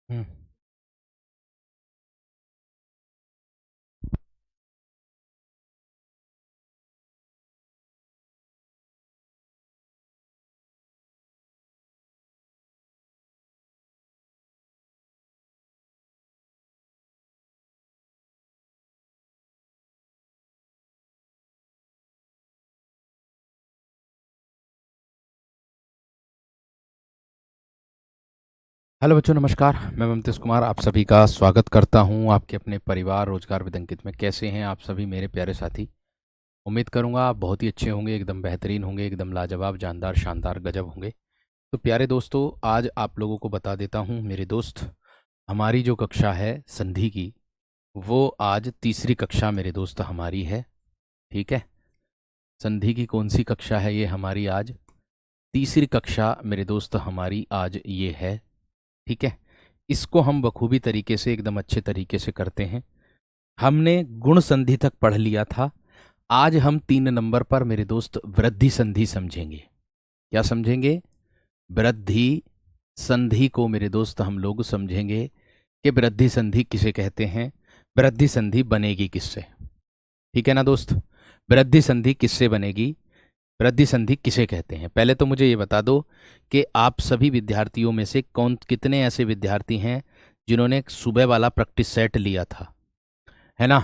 हम्म। Hello बच्चों, नमस्कार। मैं ममतेश कुमार आप सभी का स्वागत करता हूं आपके अपने परिवार रोजगार विद अंकित में। कैसे हैं आप सभी मेरे प्यारे साथी? उम्मीद करूंगा आप बहुत ही अच्छे होंगे, एकदम बेहतरीन होंगे, एकदम लाजवाब, जानदार, शानदार, गजब होंगे। तो प्यारे दोस्तों, आज आप लोगों को बता देता हूं मेरे दोस्त, हमारी जो कक्षा है संधि की, वो आज तीसरी कक्षा मेरे दोस्त हमारी है। ठीक है, संधि की कौन सी कक्षा है ये हमारी? आज तीसरी कक्षा मेरे दोस्त हमारी आज ये है। ठीक है, इसको हम बखूबी तरीके से, एकदम अच्छे तरीके से करते हैं। हमने गुण संधि तक पढ़ लिया था। आज हम 3 नंबर पर मेरे दोस्त वृद्धि संधि समझेंगे। क्या समझेंगे? वृद्धि संधि को मेरे दोस्त हम लोग समझेंगे कि वृद्धि संधि किसे कहते हैं, वृद्धि संधि बनेगी किससे। ठीक है ना दोस्त? वृद्धि संधि किससे बनेगी, वृद्धि संधि किसे कहते हैं? पहले तो मुझे ये बता दो कि आप सभी विद्यार्थियों में से कौन कितने ऐसे विद्यार्थी हैं जिन्होंने एक सुबह वाला प्रैक्टिस सेट लिया था, है ना?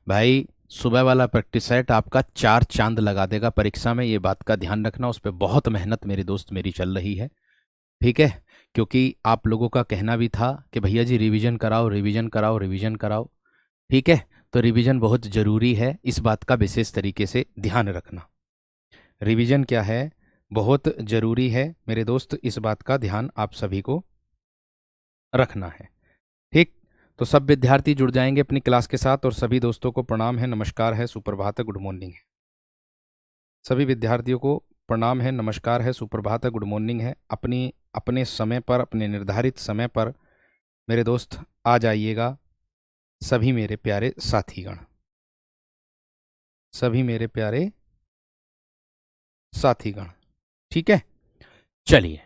भाई, सुबह वाला प्रैक्टिस सेट आपका 4 चांद लगा देगा परीक्षा में, ये बात का ध्यान रखना। उस पर बहुत मेहनत मेरे दोस्त मेरी चल रही है। ठीक है, क्योंकि आप लोगों का कहना भी था कि भैया जी रिवीजन कराओ, रिवीजन कराओ, रिवीजन कराओ। ठीक है, तो रिवीजन बहुत ज़रूरी है, इस बात का विशेष तरीके से ध्यान रखना। रिवीजन क्या है, बहुत ज़रूरी है मेरे दोस्त, इस बात का ध्यान आप सभी को रखना है। ठीक, तो सब विद्यार्थी जुड़ जाएंगे अपनी क्लास के साथ, और सभी दोस्तों को प्रणाम है, नमस्कार है, सुप्रभात है, गुड मॉर्निंग है। सभी विद्यार्थियों को प्रणाम है, नमस्कार है, सुप्रभात है, गुड मॉर्निंग है। अपनी अपने समय पर, अपने निर्धारित समय पर मेरे दोस्त आ जाइएगा। सभी मेरे प्यारे साथीगण, सभी मेरे प्यारे साथीगण। ठीक है, चलिए।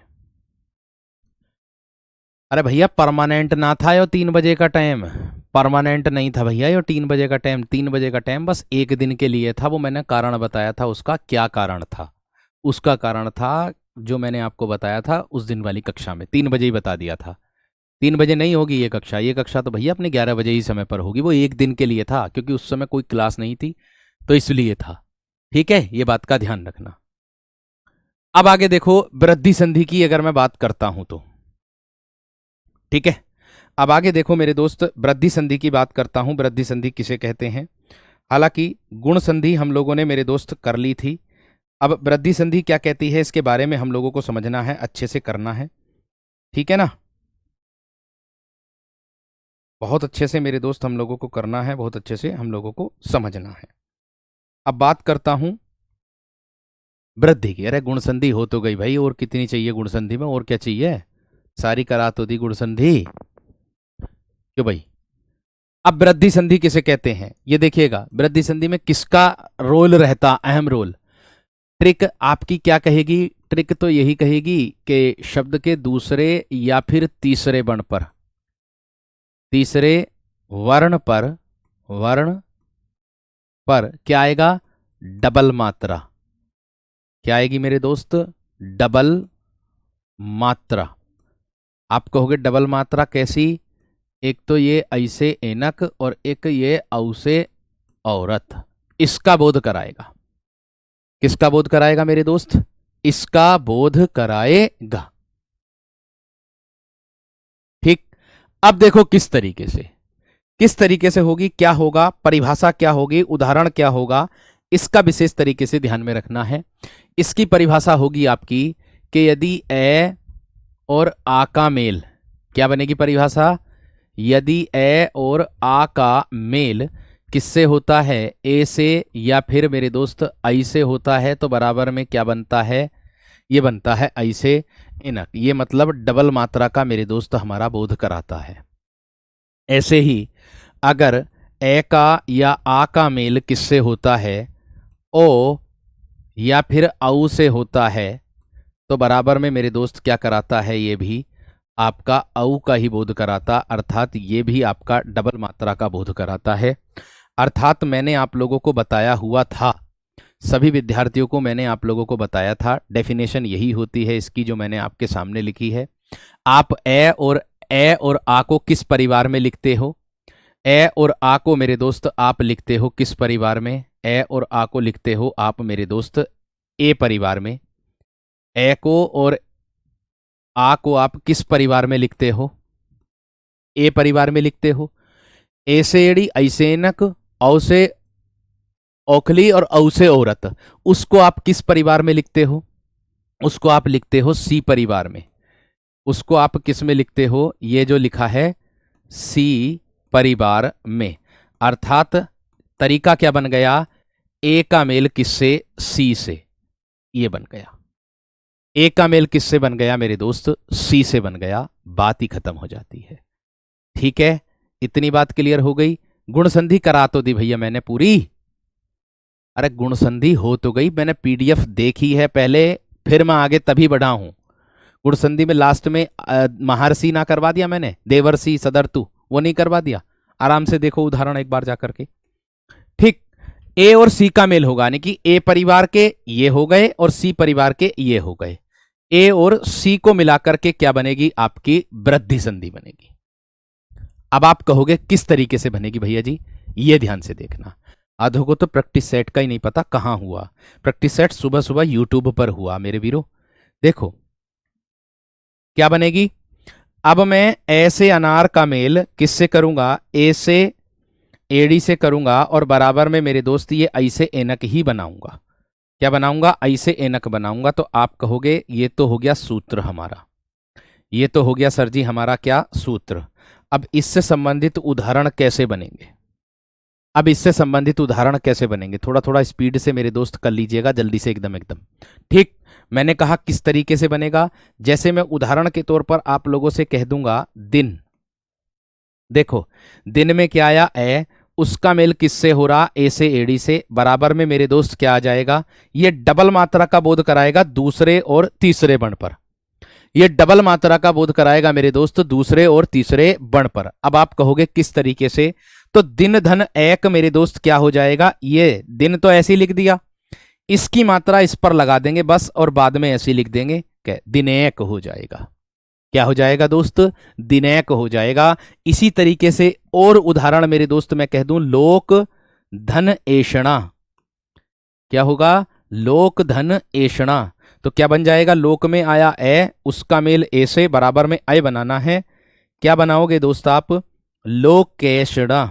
अरे भैया, परमानेंट ना था यो 3 बजे का टाइम, परमानेंट नहीं था भैया यो 3 बजे का टाइम। 3 बजे का टाइम बस एक दिन के लिए था, वो मैंने कारण बताया था। उसका क्या कारण था? उसका कारण था जो मैंने आपको बताया था उस दिन वाली कक्षा में, 3 बजे ही बता दिया था। 3 बजे नहीं होगी ये कक्षा, ये कक्षा तो भैया अपने 11 बजे ही समय पर होगी। वो एक दिन के लिए था क्योंकि उस समय कोई क्लास नहीं थी, तो इसलिए था। ठीक है, ये बात का ध्यान रखना। अब आगे देखो, वृद्धि संधि की अगर मैं बात करता हूं तो, ठीक है, अब आगे देखो मेरे दोस्त, वृद्धि संधि की बात करता हूं। वृद्धि संधि किसे कहते हैं? हालांकि गुण संधि हम लोगों ने मेरे दोस्त कर ली थी। अब वृद्धि संधि क्या कहती है, इसके बारे में हम लोगों को समझना है, अच्छे से करना है। ठीक है ना? बहुत अच्छे से मेरे दोस्त हम लोगों को करना है, बहुत अच्छे से हम लोगों को समझना है। अब बात करता हूं वृद्धि की। अरे गुण संधि हो तो गई भाई, और कितनी चाहिए गुण संधि में, और क्या चाहिए? सारी करा तो दी गुण संधि, क्यों भाई? अब वृद्धि संधि किसे कहते हैं ये देखिएगा। वृद्धि संधि में किसका रोल रहता, अहम रोल? ट्रिक आपकी क्या कहेगी? ट्रिक तो यही कहेगी कि शब्द के दूसरे या फिर तीसरे वर्ण पर, तीसरे वर्ण पर, वर्ण पर क्या आएगा? डबल मात्रा। क्या आएगी मेरे दोस्त? डबल मात्रा। आप कहोगे डबल मात्रा कैसी? एक तो ये ऐसे एनक, और एक ये औसे औरत। इसका बोध कराएगा। किसका बोध कराएगा मेरे दोस्त? इसका बोध कराएगा। ठीक, अब देखो किस तरीके से, किस तरीके से होगी, क्या होगा, परिभाषा क्या होगी, उदाहरण क्या होगा, इसका विशेष तरीके से ध्यान में रखना है। इसकी परिभाषा होगी आपकी कि यदि ए और आ का मेल, क्या बनेगी परिभाषा? यदि ए और आ का मेल किससे होता है? ए से या फिर मेरे दोस्त आई से होता है, तो बराबर में क्या बनता है? ये बनता है आई से इनक। ये मतलब डबल मात्रा का मेरे दोस्त हमारा बोध कराता है। ऐसे ही अगर ए का या आ का मेल किससे होता है? ओ या फिर औ से होता है, तो बराबर में मेरे दोस्त क्या कराता है? ये भी आपका औ का ही बोध कराता, अर्थात ये भी आपका डबल मात्रा का बोध कराता है। अर्थात मैंने आप लोगों को बताया हुआ था, सभी विद्यार्थियों को मैंने आप लोगों को बताया था, डेफिनेशन यही होती है इसकी जो मैंने आपके सामने लिखी है। आप ए और आ को किस परिवार में लिखते हो? ए और आ को मेरे दोस्त आप लिखते हो किस परिवार में? ए और आ को लिखते हो आप मेरे दोस्त ए परिवार में। ए को और आ को आप किस परिवार में लिखते हो? ए परिवार में लिखते हो। ए से एड़ी, ऐसे नक, औ से औखली और औ से औरत, उसको आप किस परिवार में लिखते हो? उसको आप लिखते हो सी परिवार में। उसको आप किस में लिखते हो? ये जो लिखा है सी परिवार में। अर्थात तरीका क्या बन गया? ए का मेल किससे? सी से। ये बन गया। ए का मेल किससे बन गया मेरे दोस्त? सी से बन गया। बात ही खत्म हो जाती है। ठीक है, इतनी बात क्लियर हो गई। गुण संधि करा तो दी भैया मैंने पूरी। अरे गुण संधि हो तो गई, मैंने पीडीएफ देखी है पहले, फिर मैं आगे तभी बढ़ा हूं। गुण संधि में लास्ट में महर्षि ना करवा दिया मैंने, देवर्षि सदर्तु, वो नहीं करवा दिया? आराम से देखो उदाहरण एक बार जाकर के। ठीक, ए और सी का मेल होगा, यानी कि ए परिवार के ये हो गए और सी परिवार के ये हो गए। ए और सी को मिलाकर के क्या बनेगी? आपकी वृद्धि संधि बनेगी। अब आप कहोगे किस तरीके से बनेगी भैया जी? ये ध्यान से देखना। आधों को तो प्रैक्टिस सेट का ही नहीं पता कहां हुआ। प्रैक्टिस सेट सुबह सुबह यूट्यूब पर हुआ मेरे वीरों। देखो क्या बनेगी। अब मैं ए से अनार का मेल किससे करूंगा? ए से एडी से करूंगा और बराबर में मेरे दोस्त ये ऐ से एनक ही बनाऊंगा। क्या बनाऊंगा? ऐ से एनक बनाऊंगा। तो आप कहोगे ये तो हो गया सूत्र हमारा, ये तो हो गया सर जी हमारा क्या? सूत्र। अब इससे संबंधित उदाहरण कैसे बनेंगे? अब इससे संबंधित उदाहरण कैसे बनेंगे? थोड़ा थोड़ा स्पीड से मेरे दोस्त कर लीजिएगा, जल्दी से एकदम एकदम। ठीक, मैंने कहा किस तरीके से बनेगा। जैसे मैं उदाहरण के तौर पर आप लोगों से कह दूंगा दिन। देखो दिन में क्या आया? ए, उसका मेल किससे हो रहा? ए से एडी से। बराबर में मेरे दोस्त क्या आ जाएगा? ये डबल मात्रा का बोध कराएगा दूसरे और तीसरे वर्ण पर। ये डबल मात्रा का बोध कराएगा मेरे दोस्त दूसरे और तीसरे वर्ण पर। अब आप कहोगे किस तरीके से? तो दिन धन एक मेरे दोस्त क्या हो जाएगा? ये दिन तो ऐसे ही लिख दिया, इसकी मात्रा इस पर लगा देंगे बस, और बाद में ऐसे लिख देंगे क्या? दिनेक हो जाएगा। क्या हो जाएगा दोस्त? दिनेक हो जाएगा। इसी तरीके से और उदाहरण मेरे दोस्त मैं कह दूं, लोक धन एषणा। क्या होगा? लोक धन एषणा। तो क्या बन जाएगा? लोक में आया ए, उसका मेल ए से, बराबर में अय बनाना है। क्या बनाओगे दोस्त आप? लोकेशणा।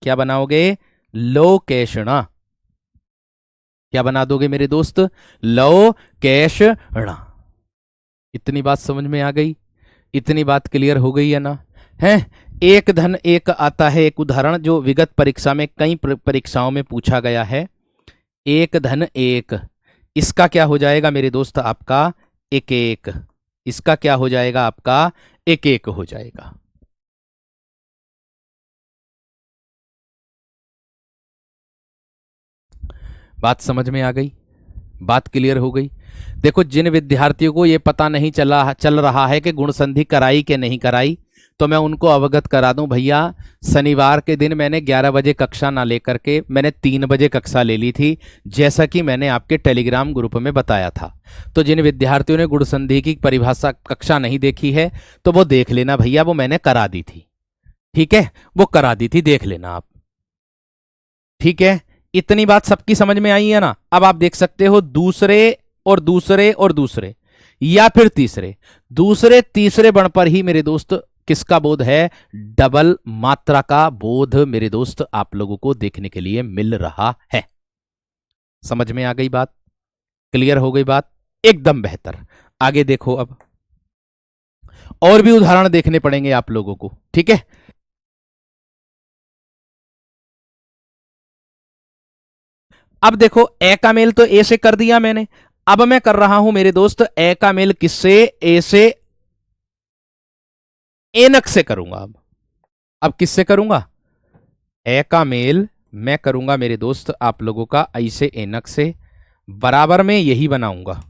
क्या बनाओगे? लोकेशणा। क्या बना दोगे मेरे दोस्त? लोकेशणा। इतनी बात समझ में आ गई? इतनी बात क्लियर हो गई है ना? है एक धन एक आता है, एक उदाहरण जो विगत परीक्षा में कई परीक्षाओं में पूछा गया है। एक धन एक, इसका क्या हो जाएगा मेरे दोस्त? आपका एक एक। इसका क्या हो जाएगा? आपका एक एक हो जाएगा। बात समझ में आ गई? बात क्लियर हो गई? देखो जिन विद्यार्थियों को ये पता नहीं चल रहा है कि गुण संधि कराई कि नहीं कराई, तो मैं उनको अवगत करा दूं भैया, शनिवार के दिन मैंने 11 बजे कक्षा ना लेकर के मैंने 3 बजे कक्षा ले ली थी, जैसा कि मैंने आपके टेलीग्राम ग्रुप में बताया था। तो जिन विद्यार्थियों ने गुण संधि की परिभाषा कक्षा नहीं देखी है तो वो देख लेना भैया, वो मैंने करा दी थी। ठीक है, वो करा दी थी, देख लेना आप। ठीक है, इतनी बात सबकी समझ में आई है ना? अब आप देख सकते हो दूसरे और दूसरे और दूसरे, या फिर तीसरे, दूसरे तीसरे वर्ण पर ही मेरे दोस्त किसका बोध है? डबल मात्रा का बोध मेरे दोस्त आप लोगों को देखने के लिए मिल रहा है। समझ में आ गई बात? क्लियर हो गई बात? एकदम बेहतर। आगे देखो, अब और भी उदाहरण देखने पड़ेंगे आप लोगों को। ठीक है, अब देखो ए का मेल तो ए से कर दिया मैंने, अब मैं कर रहा हूं मेरे दोस्त ए का मेल किससे? ए से एनक से करूंगा। अब किससे करूंगा? ए का मेल मैं करूंगा मेरे दोस्त आप लोगों का ऐ से एनक से। बराबर में यही बनाऊंगा,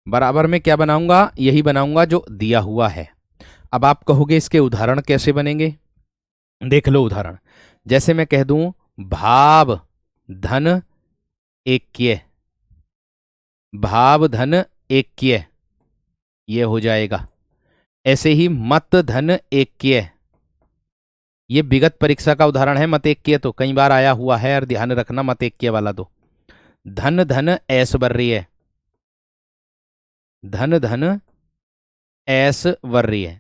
बराबर में क्या बनाऊंगा? यही बनाऊंगा जो दिया हुआ है। अब आप कहोगे इसके उदाहरण कैसे बनेंगे? देख लो उदाहरण। जैसे मैं कह दूं भाव धन ऐक्य, भाव धन ऐक्य, ये हो जाएगा। ऐसे ही मत धन ऐक्य, ये विगत परीक्षा का उदाहरण है। मत ऐक्य तो कई बार आया हुआ है और ध्यान रखना मत ऐक्य वाला दो। धन धन ऐश्वर्य, धन धन ऐश्वर्य,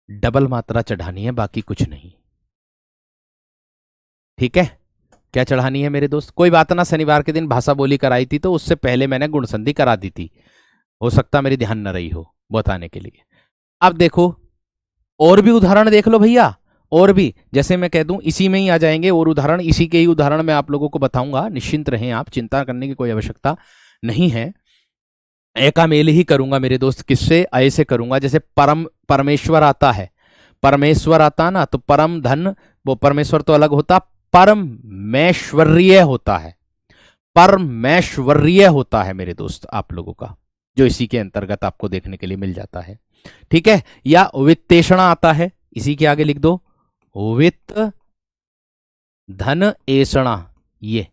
डबल मात्रा चढ़ानी है, बाकी कुछ नहीं। ठीक है, क्या चढ़ानी है मेरे दोस्त? कोई बात ना, शनिवार के दिन भाषा बोली कराई थी तो उससे पहले मैंने गुण संधि करा दी थी, हो सकता मेरी ध्यान न रही हो बताने के लिए। अब देखो और भी उदाहरण देख लो भैया, और भी। जैसे मैं कह दूं इसी में ही आ जाएंगे और उदाहरण, इसी के ही उदाहरण मैं आप लोगों को बताऊंगा, निश्चिंत रहें आप, चिंता करने की कोई आवश्यकता नहीं है। ए का मेल ही करूंगा मेरे दोस्त, किससे? अय से करूंगा। जैसे परमेश्वर आता है, परमेश्वर आता ना, तो परम धन, वो परमेश्वर तो अलग होता, परमैश्वर्य होता है, परमैश्वर्य होता है मेरे दोस्त आप लोगों का, जो इसी के अंतर्गत आपको देखने के लिए मिल जाता है। ठीक है, या वित्तेषणा आता है, इसी के आगे लिख दो वित्त धन एषणा, ये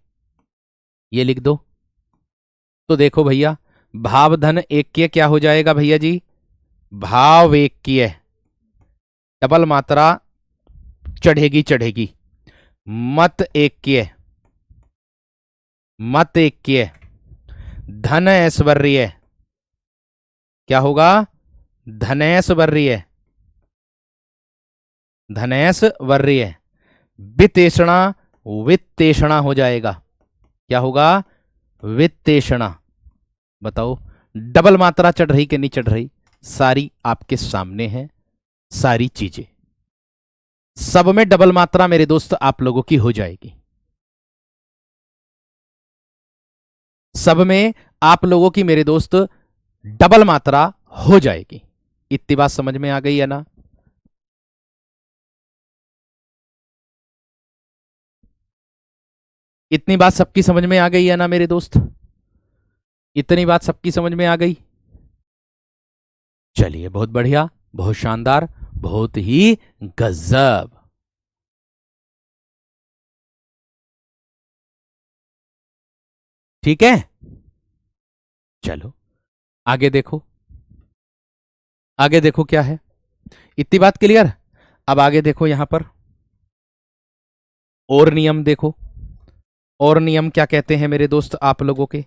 लिख दो। तो देखो भैया, भाव धन ऐक्य क्या हो जाएगा भैया जी? भाव ऐक्य, डबल मात्रा चढ़ेगी चढ़ेगी। मत ऐक्य, मत ऐक्य, धन ऐश्वर्य, क्या होगा? धनैश्वर्य, धनैश्वर्य। वित्तेषणा, वित्तेषणा हो जाएगा, क्या होगा? वित्तेषणा। बताओ डबल मात्रा चढ़ रही कि नहीं चढ़ रही? सारी आपके सामने है, सारी चीजें सब में डबल मात्रा मेरे दोस्त आप लोगों की हो जाएगी, सब में आप लोगों की मेरे दोस्त डबल मात्रा हो जाएगी। इतनी बात समझ में आ गई है ना? इतनी बात सबकी समझ में आ गई है ना मेरे दोस्त? इतनी बात सबकी समझ में आ गई? चलिए बहुत बढ़िया, बहुत शानदार, बहुत ही गजब। ठीक है, चलो आगे देखो, आगे देखो क्या है। इतनी बात क्लियर? अब आगे देखो यहां पर और नियम देखो, और नियम क्या कहते हैं मेरे दोस्त आप लोगों के।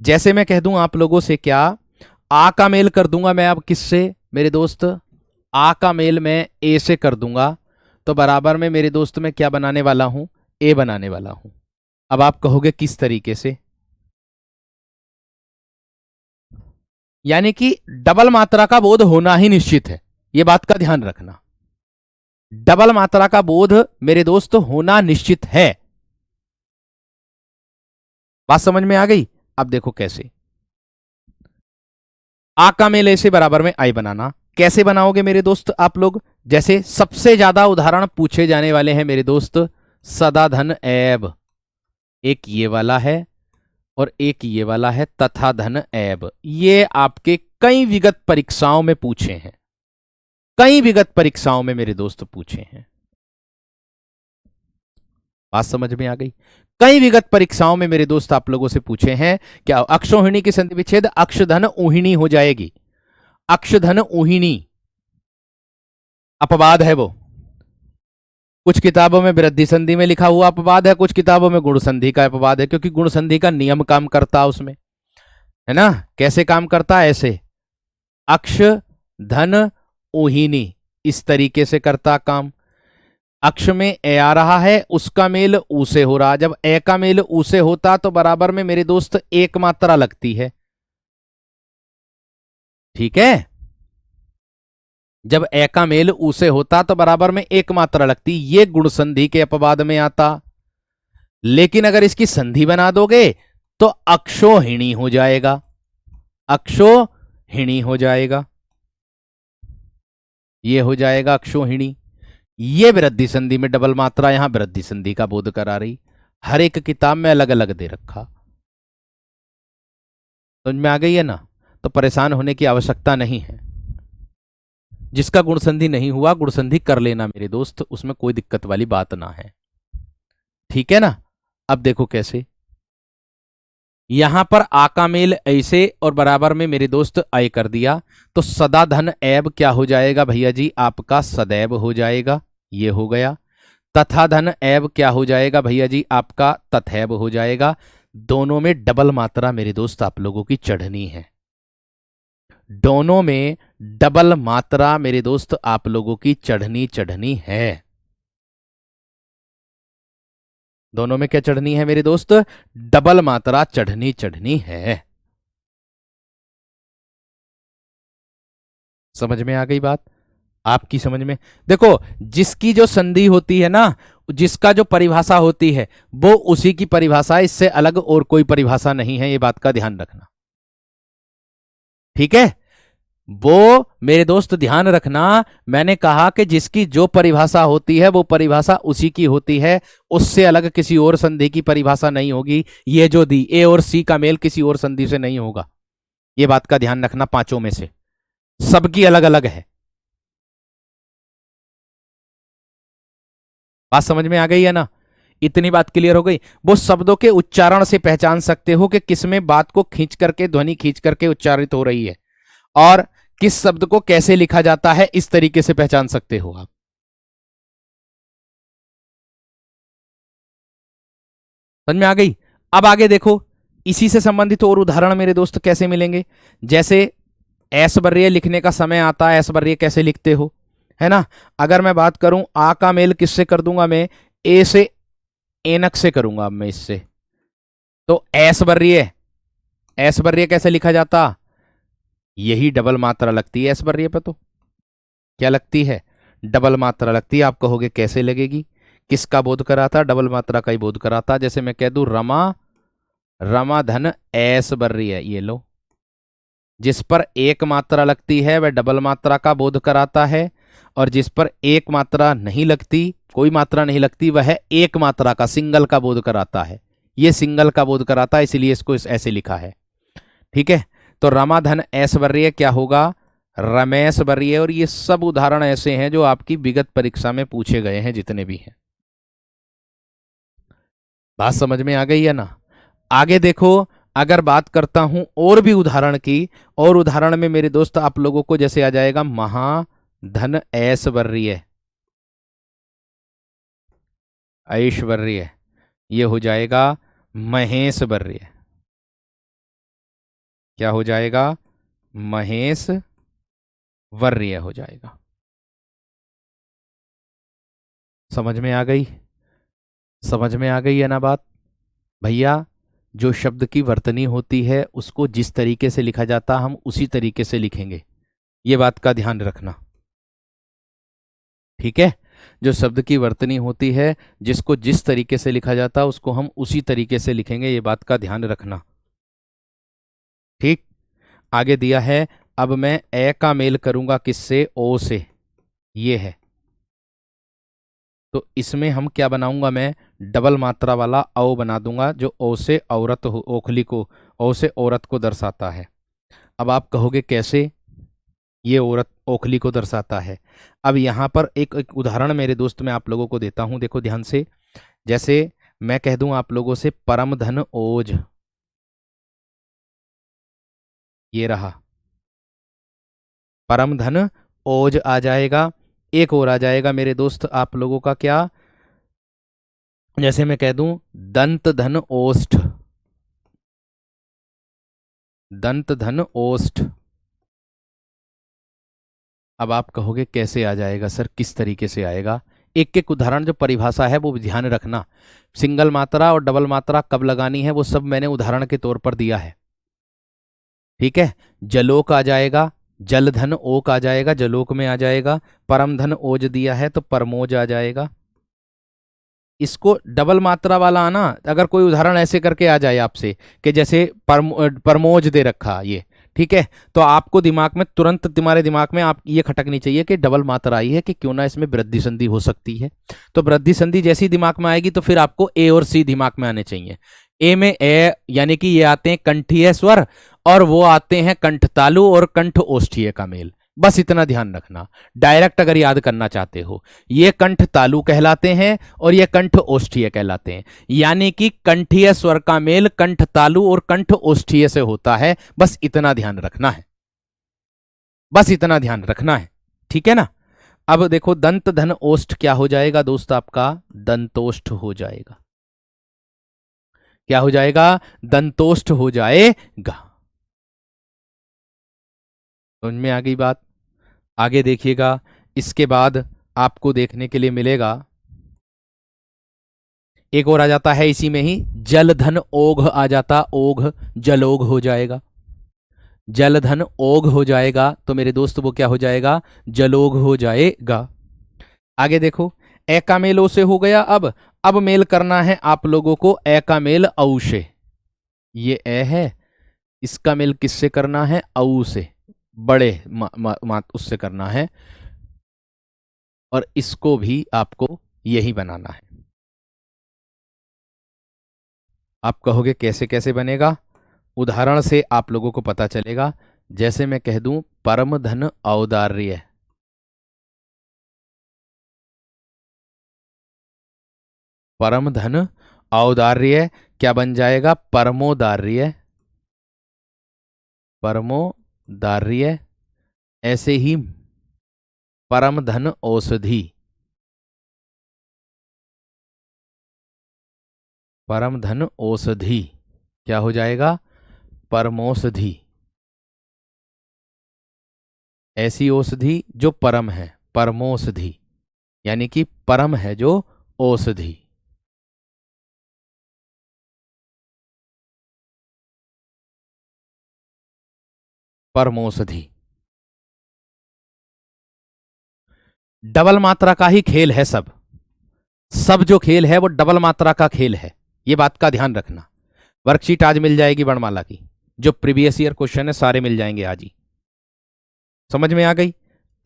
जैसे मैं कह दूं आप लोगों से, क्या आ का मेल कर दूंगा मैं अब किससे मेरे दोस्त? आ का मेल मैं ए से कर दूंगा, तो बराबर में मेरे दोस्त में क्या बनाने वाला हूं? ए बनाने वाला हूं। अब आप कहोगे किस तरीके से? यानी कि डबल मात्रा का बोध होना ही निश्चित है, यह बात का ध्यान रखना। डबल मात्रा का बोध मेरे दोस्त होना निश्चित है। बात समझ में आ गई? अब देखो कैसे। आ का मेल ऐसे बराबर में आई बनाना, कैसे बनाओगे मेरे दोस्त आप लोग? जैसे सबसे ज्यादा उदाहरण पूछे जाने वाले हैं मेरे दोस्त, सदा धन ऐब, एक ये वाला है और एक ये वाला है, तथा धन ऐब। ये आपके कई विगत परीक्षाओं में पूछे हैं, कई विगत परीक्षाओं में मेरे दोस्त पूछे हैं। बात समझ में आ गई? कई विगत परीक्षाओं में मेरे दोस्त आप लोगों से पूछे हैं। क्या अक्षोहिणी की संधि विच्छेद अक्षधन ऊहिणी हो जाएगी? अक्षधन ऊहिणी अपवाद है वो, कुछ किताबों में वृद्धि संधि में लिखा हुआ अपवाद है, कुछ किताबों में गुण संधि का अपवाद है, क्योंकि गुण संधि का नियम काम करता उसमें, है ना? कैसे काम करता है? ऐसे अक्ष धन ऊहिणी, इस तरीके से करता काम। अक्ष में ए आ रहा है, उसका मेल ऊ से हो रहा, जब ए का मेल ऊ से होता तो बराबर में मेरे दोस्त एक मात्रा लगती है। ठीक है, जब ए का मेल ऊ से होता तो बराबर में एक मात्रा लगती, ये गुण संधि के अपवाद में आता। लेकिन अगर इसकी संधि बना दोगे तो अक्षोहिणी हो जाएगा, अक्षोहिणी हो जाएगा, ये हो जाएगा अक्षोहिणी। ये वृद्धि संधि में डबल मात्रा, यहां वृद्धि संधि का बोध करा रही, हर एक किताब में अलग अलग दे रखा। समझ में आ गई है ना? तो परेशान होने की आवश्यकता नहीं है। जिसका गुण संधि नहीं हुआ गुण संधि कर लेना मेरे दोस्त, उसमें कोई दिक्कत वाली बात ना है। ठीक है ना। अब देखो कैसे, यहां पर आ का मेल ऐसे और बराबर में मेरे दोस्त आय कर दिया, तो सदा धन ऐब क्या हो जाएगा भैया जी, आपका सदैव हो जाएगा, ये हो गया। तथा धन ऐब क्या हो जाएगा भैया जी, आपका तथैब हो जाएगा। दोनों में डबल मात्रा मेरे दोस्त आप लोगों की चढ़नी है, दोनों में डबल मात्रा मेरे दोस्त आप लोगों की चढ़नी है। दोनों में क्या चढ़नी है मेरे दोस्त, डबल मात्रा चढ़नी है। समझ में आ गई बात आपकी, समझ में। देखो, जिसकी जो संधि होती है ना, जिसका जो परिभाषा होती है वो उसी की परिभाषा है, इससे अलग और कोई परिभाषा नहीं है, ये बात का ध्यान रखना। ठीक है, वो मेरे दोस्त ध्यान रखना, मैंने कहा कि जिसकी जो परिभाषा होती है वो परिभाषा उसी की होती है, उससे अलग किसी और संधि की परिभाषा नहीं होगी। ये जो दी ए और सी का मेल किसी और संधि से नहीं होगा, ये बात का ध्यान रखना। पांचों में से सबकी अलग अलग है। बात समझ में आ गई है ना, इतनी बात क्लियर हो गई। वो शब्दों के उच्चारण से पहचान सकते हो कि किसमें बात को खींच करके, ध्वनि खींच करके उच्चारित हो रही है, और किस शब्द को कैसे लिखा जाता है, इस तरीके से पहचान सकते हो आप। समझ में आ गई। अब आगे देखो, इसी से संबंधित और उदाहरण मेरे दोस्त कैसे मिलेंगे। जैसे ऐश्वर्य लिखने का समय आता है, ऐश्वर्य कैसे लिखते हो, है ना। अगर मैं बात करूं, आ का मेल किससे कर दूंगा मैं, ए से एनक से करूंगा अब मैं इससे, तो ऐश्वर्य, ऐश्वर्य कैसे लिखा जाता, यही डबल मात्रा लगती है ऐश्वर्य पे, तो क्या लगती है, डबल मात्रा लगती है। आप कहोगे कैसे लगेगी, किसका बोध कराता, डबल मात्रा का ही बोध कराता। जैसे मैं कह दूं रमा, रमा धन ऐश्वर्य, ये लो, जिस पर एक मात्रा लगती है वह डबल मात्रा का बोध कराता है, और जिस पर एक मात्रा नहीं लगती, कोई मात्रा नहीं लगती, वह एक मात्रा का, सिंगल का बोध कराता है। ये सिंगल का बोध कराता है, इसलिए इसको ऐसे लिखा है। ठीक है, तो रमाधन ऐश्वर्य क्या होगा, रमेशवर्य। और ये सब उदाहरण ऐसे हैं जो आपकी विगत परीक्षा में पूछे गए हैं, जितने भी हैं। बात समझ में आ गई है ना। आगे देखो, अगर बात करता हूं और भी उदाहरण की, और उदाहरण में मेरे दोस्त आप लोगों को जैसे आ जाएगा महाधन ऐश्वर्य, ऐश्वर्य, ये हो जाएगा महेशवर्य। क्या हो जाएगा, महेश वर्य हो जाएगा। समझ में आ गई, समझ में आ गई है ना बात भैया। जो शब्द की वर्तनी होती है उसको जिस तरीके से लिखा जाता हम उसी तरीके से लिखेंगे, ये बात का ध्यान रखना। ठीक है, जो शब्द की वर्तनी होती है, जिसको जिस तरीके से लिखा जाता उसको हम उसी तरीके से लिखेंगे, ये बात का ध्यान रखना। ठीक, आगे दिया है, अब मैं ए का मेल करूंगा किससे, ओ से, ये है, तो इसमें हम क्या बनाऊंगा मैं, डबल मात्रा वाला औ बना दूंगा, जो ओ से औरत हो, ओखली को, ओ से औरत को दर्शाता है। अब आप कहोगे कैसे, ये औरत ओखली को दर्शाता है। अब यहां पर एक उदाहरण मेरे दोस्त मैं आप लोगों को देता हूं, देखो ध्यान से। जैसे मैं कह दूं आप लोगों से परम धन ओज, ये रहा परम धन ओज आ जाएगा। एक और आ जाएगा मेरे दोस्त आप लोगों का क्या, जैसे मैं कह दूं दंत धन ओष्ठ, दंत धन ओष्ठ। अब आप कहोगे कैसे आ जाएगा सर, किस तरीके से आएगा। एक एक उदाहरण जो परिभाषा है वो ध्यान रखना, सिंगल मात्रा और डबल मात्रा कब लगानी है वो सब मैंने उदाहरण के तौर पर दिया है। ठीक है, जलोक आ जाएगा, जल धन ओक आ जाएगा, जलोक में आ जाएगा। परम धन ओज दिया है तो परमोज आ जाएगा। इसको डबल मात्रा वाला आना, अगर कोई उदाहरण ऐसे करके आ जाए आपसे कि जैसे परमोज दे रखा ये, ठीक है, तो आपको दिमाग में तुरंत, तुम्हारे दिमाग में आप ये खटकनी चाहिए कि डबल मात्रा आई है, कि क्यों ना इसमें वृद्धि संधि हो सकती है। तो वृद्धि संधि जैसी दिमाग में आएगी तो फिर आपको ए और सी दिमाग में आने चाहिए। ए में ए यानी कि ये आते हैं कंठीय स्वर, और वो आते हैं कंठ तालु और कंठ ओष्ठीय का मेल, बस इतना ध्यान रखना, डायरेक्ट अगर याद करना चाहते हो। ये कंठ तालु कहलाते हैं और ये कंठ ओष्ठीय कहलाते हैं। यानी कि कंठीय स्वर का मेल कंठ तालु और कंठ ओष्ठीय से होता है, बस इतना ध्यान रखना है, बस इतना ध्यान रखना है। ठीक है ना। अब देखो दंत धन ओष्ठ क्या हो जाएगा दोस्त, आपका दंतोष्ठ हो जाएगा। क्या हो जाएगा, दंतोष्ठ हो जाएगा। समझ में आ गई बात। आगे देखिएगा, इसके बाद आपको देखने के लिए मिलेगा, एक और आ जाता है इसी में ही, जलधन ओघ आ जाता, ओघ जलोघ हो जाएगा। जलधन ओघ हो जाएगा तो मेरे दोस्त वो क्या हो जाएगा, जलोघ हो जाएगा। आगे देखो, ए का मेल ओ से हो गया। अब मेल करना है आप लोगों को ए का मेल औ से। ये ए है, इसका मेल किससे करना है, औ से, बड़े उससे करना है, और इसको भी आपको यही बनाना है। आप कहोगे कैसे कैसे बनेगा, उदाहरण से आप लोगों को पता चलेगा। जैसे मैं कह दूं परम धन औदार्य, परम धन औदार्य क्या बन जाएगा, परमोदार्य, परमोदार्य। ऐसे ही परम धन औषधि, परम धन औषधि क्या हो जाएगा, परमौषधि। ऐसी औषधि जो परम है, परमौषधि, यानी कि परम है जो औषधि। परमौषधि डबल मात्रा का ही खेल है सब, सब जो खेल है वो डबल मात्रा का खेल है, ये बात का ध्यान रखना। वर्कशीट आज मिल जाएगी वर्णमाला की, जो प्रीवियस ईयर क्वेश्चन है सारे मिल जाएंगे आज ही। समझ में आ गई।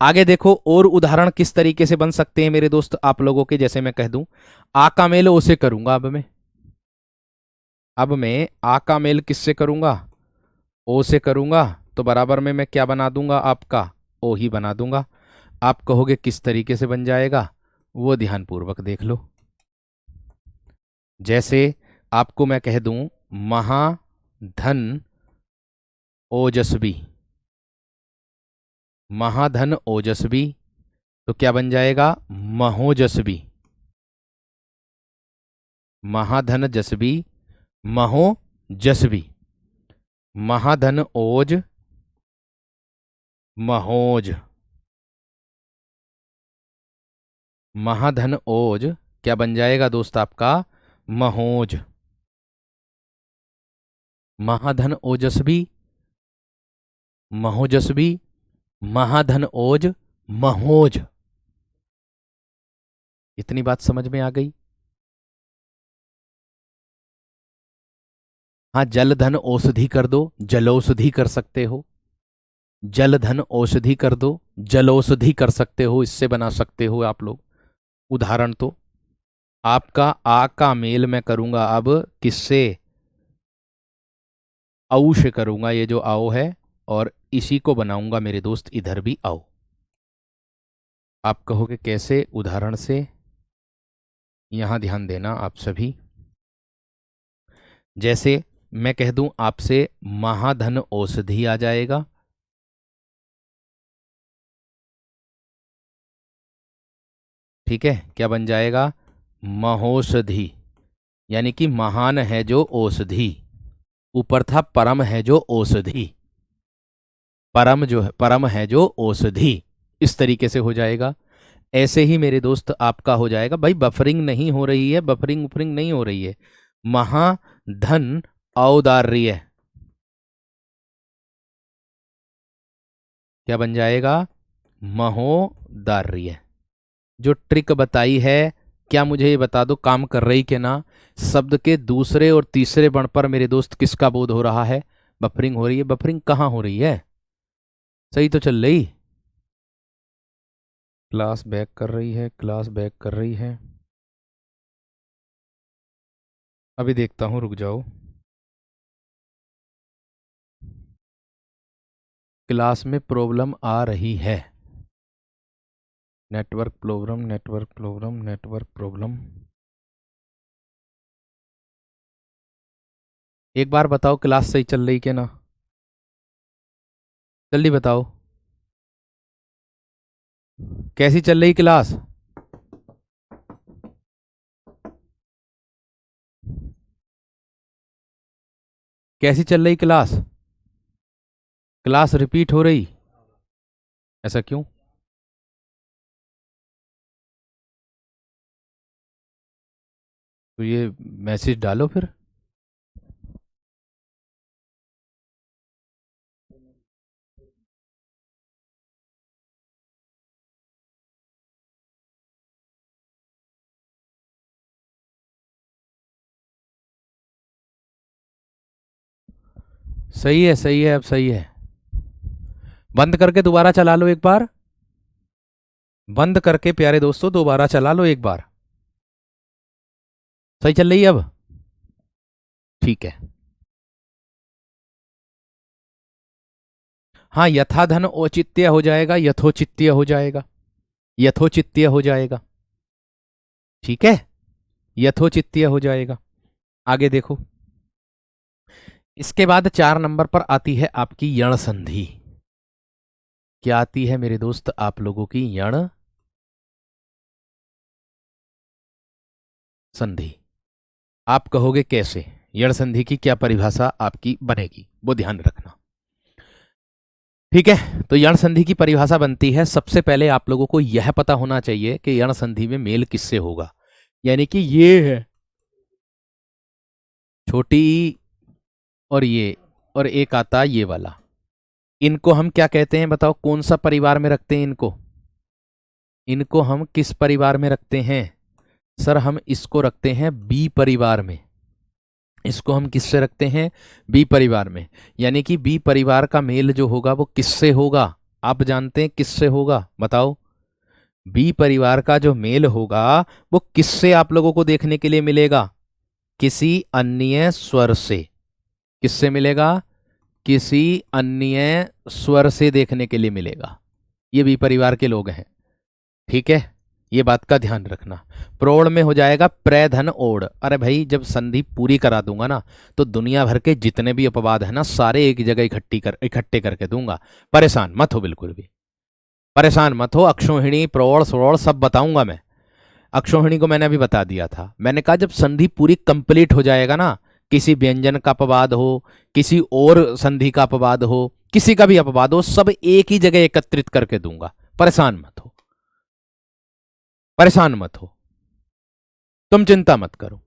आगे देखो और उदाहरण किस तरीके से बन सकते हैं मेरे दोस्त आप लोगों के। जैसे मैं कह दूं आ का मेल ओ से करूंगा, अब मैं आ का मेल किससे करूंगा, ओ से करूंगा, तो बराबर में मैं क्या बना दूंगा, आपका ओ ही बना दूंगा। आप कहोगे किस तरीके से बन जाएगा, वो ध्यानपूर्वक देख लो। जैसे आपको मैं कह दूं महाधन ओजस्वी, महाधन ओजस्वी, तो क्या बन जाएगा, महोजस्वी, महाधन जस्वी, महोजस्वी, महाधन ओज, महोज, महाधन ओज क्या बन जाएगा दोस्त आपका, महोज, महाधन ओजस्वी, महोजस्वी, महाधन ओज, महोज। इतनी बात समझ में आ गई। हाँ, जल धन औषधि कर दो, जलौषधि कर सकते हो, जल धन औषधि कर दो, जलौषधि कर सकते हो, इससे बना सकते हो आप लोग। उदाहरण तो आपका आ का मेल मैं करूंगा अब किससे, औ से करूंगा, ये जो आओ है, और इसी को बनाऊंगा मेरे दोस्त इधर भी आओ। आप कहोगे कैसे, उदाहरण से, यहां ध्यान देना आप सभी। जैसे मैं कह दूं आपसे महाधन औषधि आ जाएगा, ठीक है, क्या बन जाएगा, महोषधि, यानी कि महान है जो औषधि, ऊपर था परम है जो औषधि, परम जो है, परम है जो औषधि, इस तरीके से हो जाएगा। ऐसे ही मेरे दोस्त आपका हो जाएगा, भाई बफरिंग नहीं हो रही है, बफरिंग उफरिंग नहीं हो रही है, महाधन औदार्य क्या बन जाएगा, महोदार्य। जो ट्रिक बताई है, क्या मुझे ये बता दो काम कर रही के ना, शब्द के दूसरे और तीसरे वर्ण पर मेरे दोस्त किसका बोध हो रहा है, बफरिंग हो रही है। बफरिंग कहाँ हो रही है, सही तो चल रही, क्लास बैक कर रही है, क्लास बैक कर रही है, अभी देखता हूँ, रुक जाओ। क्लास में प्रॉब्लम आ रही है। Network problem, network problem, network problem. एक बार बताओ क्लास सही चल रही कि ना, जल्दी बताओ। कैसी चल रही क्लास? कैसी चल रही क्लास? क्लास रिपीट हो रही? ऐसा क्यों? तो ये मैसेज डालो फिर। सही है, सही है, अब सही है। बंद करके दोबारा चला लो एक बार। बंद करके प्यारे दोस्तों दोबारा चला लो एक बार। सही चल रही है अब? ठीक है। हाँ, यथाधन औचित्य हो जाएगा, यथोचित्य हो जाएगा, यथोचित्य हो जाएगा। ठीक है, यथोचित्य हो जाएगा। आगे देखो। इसके बाद 4 नंबर पर आती है आपकी यण संधि। क्या आती है मेरे दोस्त आप लोगों की? यण संधि। आप कहोगे कैसे? यण संधि की क्या परिभाषा आपकी बनेगी, वो ध्यान रखना। ठीक है, तो यण संधि की परिभाषा बनती है, सबसे पहले आप लोगों को यह पता होना चाहिए कि यण संधि में मेल किससे होगा। यानी कि ये है छोटी ई और ये, और एक आता ये वाला। इनको हम क्या कहते हैं बताओ? कौन सा परिवार में रखते हैं इनको? इनको हम किस परिवार में रखते हैं? सर हम इसको रखते हैं बी परिवार में। इसको हम किससे रखते हैं? बी परिवार में। यानी कि बी परिवार का मेल जो होगा वो किससे होगा? आप जानते हैं किससे होगा, बताओ। बी परिवार का जो मेल होगा वो किससे आप लोगों को देखने के लिए मिलेगा? किसी अन्य स्वर से। किससे मिलेगा? किसी अन्य स्वर से देखने के लिए मिलेगा। ये बी परिवार के लोग हैं। ठीक है, ये बात का ध्यान रखना। प्रौढ़ में हो जाएगा प्रे धन ओढ़। अरे भाई जब संधि पूरी करा दूंगा ना, तो दुनिया भर के जितने भी अपवाद है ना सारे एक जगह इकट्ठे करके दूंगा। परेशान मत हो, बिल्कुल भी परेशान मत हो। अक्षोहिणी, प्रौढ़, स्वौढ़ सब बताऊंगा मैं। अक्षोहिणी को मैंने अभी बता दिया था। मैंने कहा जब संधि पूरी कंप्लीट हो जाएगा ना, किसी व्यंजन का अपवाद हो, किसी और संधि का अपवाद हो, किसी का भी अपवाद हो, सब एक ही जगह एकत्रित करके दूंगा। परेशान मत हो, परेशान मत हो, तुम चिंता मत करो।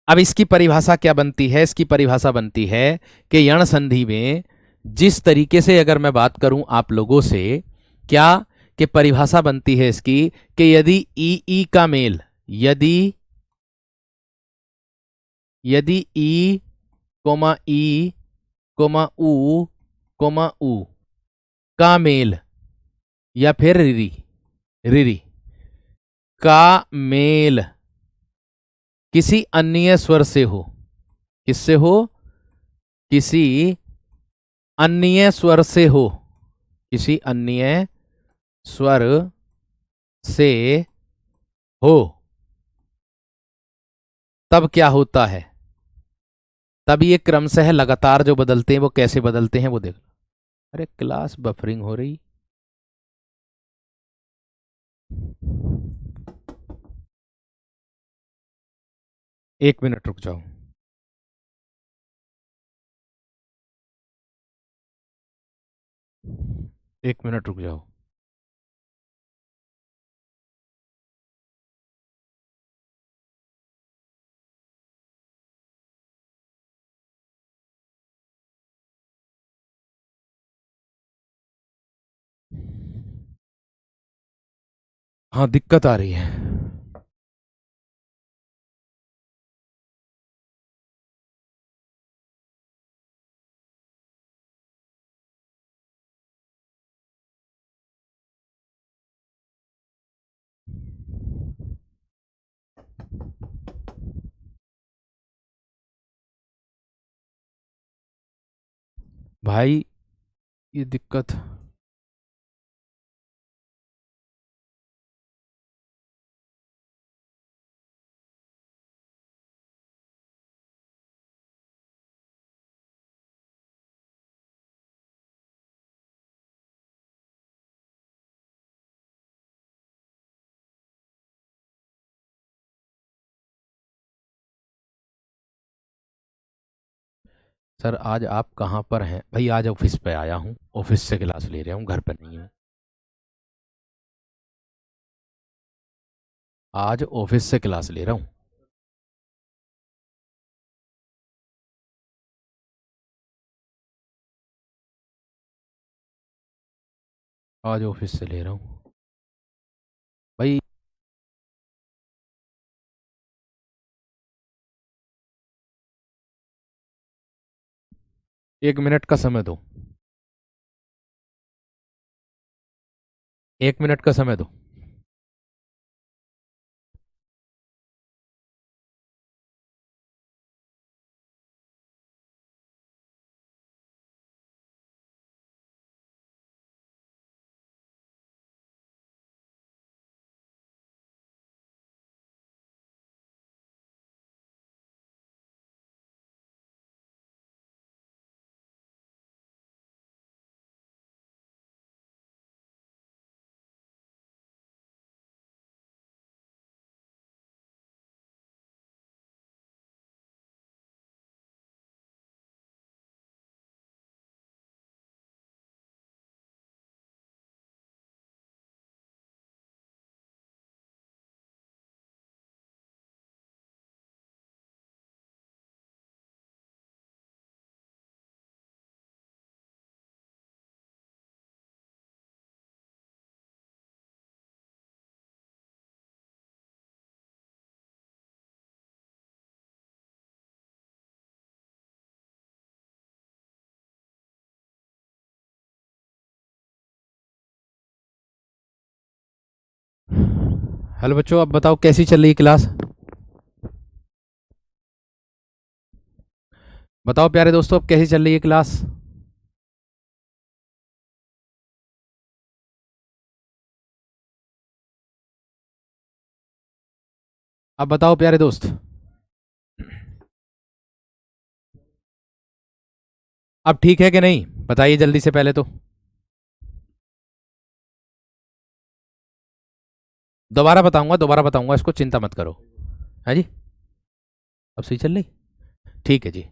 अब इसकी परिभाषा क्या बनती है? इसकी परिभाषा बनती है कि यण संधि में जिस तरीके से अगर मैं बात करूं आप लोगों से, क्या कि परिभाषा बनती है इसकी कि यदि ई का मेल, यदि यदि ई कोमा ई कोमा ऊ का मेल, या फिर रिरी रिरी का मेल किसी अन्य स्वर से हो। किससे हो? किसी अन्य स्वर से हो। किसी अन्य स्वर से हो, तब क्या होता है? तब ये क्रमशः लगातार जो बदलते हैं वो कैसे बदलते हैं वो देख। अरे क्लास बफरिंग हो रही। 1 मिनट रुक जाओ। 1 मिनट रुक जाओ। हाँ, दिक्कत आ रही है। भाई ये दिक्कत। सर आज आप कहाँ पर हैं भाई? आज ऑफिस पे आया हूँ, ऑफिस से क्लास ले रहा हूँ, घर पे नहीं हूँ। आज ऑफिस से क्लास ले रहा हूँ। आज ऑफिस से ले रहा हूँ भाई। 1 मिनट का समय दो। 1 मिनट का समय दो। हेलो बच्चों, अब बताओ कैसी चल रही है क्लास? बताओ प्यारे दोस्तों, अब कैसी चल रही है क्लास? अब बताओ प्यारे दोस्त। अब ठीक है कि नहीं? बताइए जल्दी से पहले तो। दोबारा बताऊंगा, इसको चिंता मत करो। है जी? अब सही चल रही? ठीक है जी।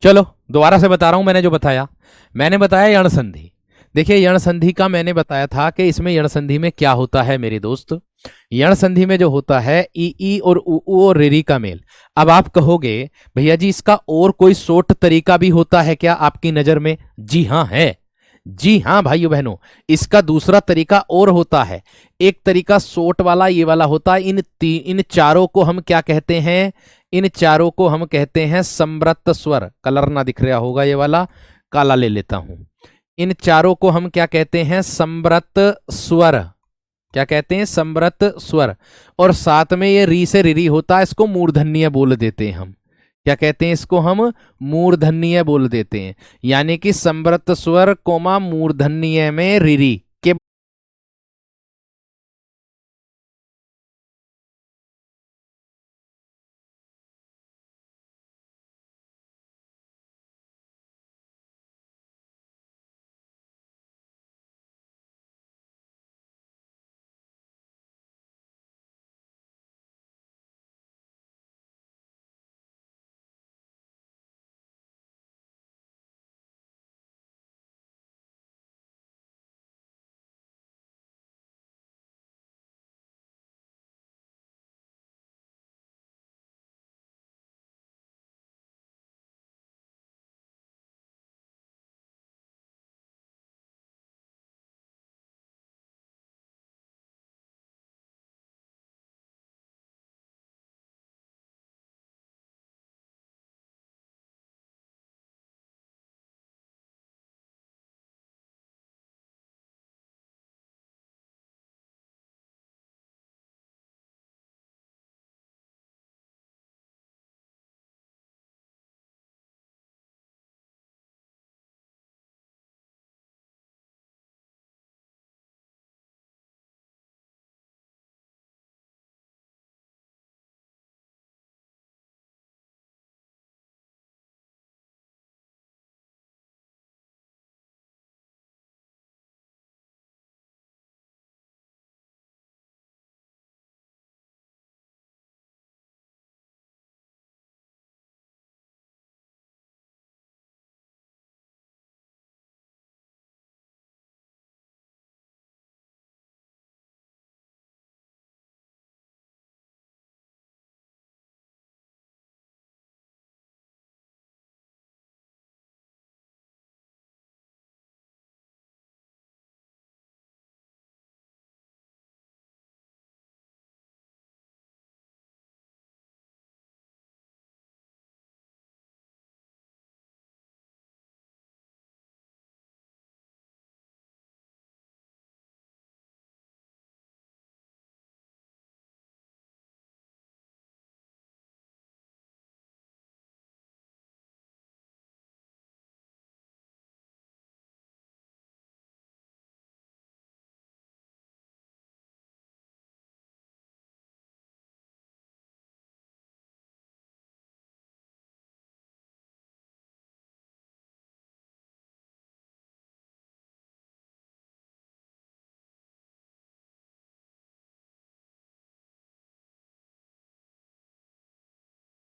चलो, दोबारा से बता रहा हूं मैंने जो बताया। मैंने बताया यण संधि। देखिए, यण संधि का मैंने बताया था कि इसमें यण संधि में क्या होता है मेरे दोस्त। यण संधि में जो होता है ई ई और उ ऊ और री का मेल। अब आप कहोगे भैया जी इसका और कोई शॉर्ट तरीका भी होता है क्या आपकी नजर में? जी हाँ है। जी हाँ भाइयों बहनों, इसका दूसरा तरीका और होता है। एक तरीका शॉर्ट वाला ये वाला होता है। इन चारों को हम क्या कहते हैं? इन चारों को हम कहते हैं समृत स्वर। कलर ना दिख रहा होगा ये वाला, काला ले लेता हूं। इन चारों को हम क्या कहते हैं? समृत स्वर। क्या कहते हैं? समृत स्वर। और साथ में ये री से रिरी होता है, इसको मूर्धन्य बोल देते हैं हम। क्या कहते हैं इसको हम? मूर्धन्य बोल देते हैं। यानी कि समृत स्वर कोमा मूर्धन्य में रिरी के।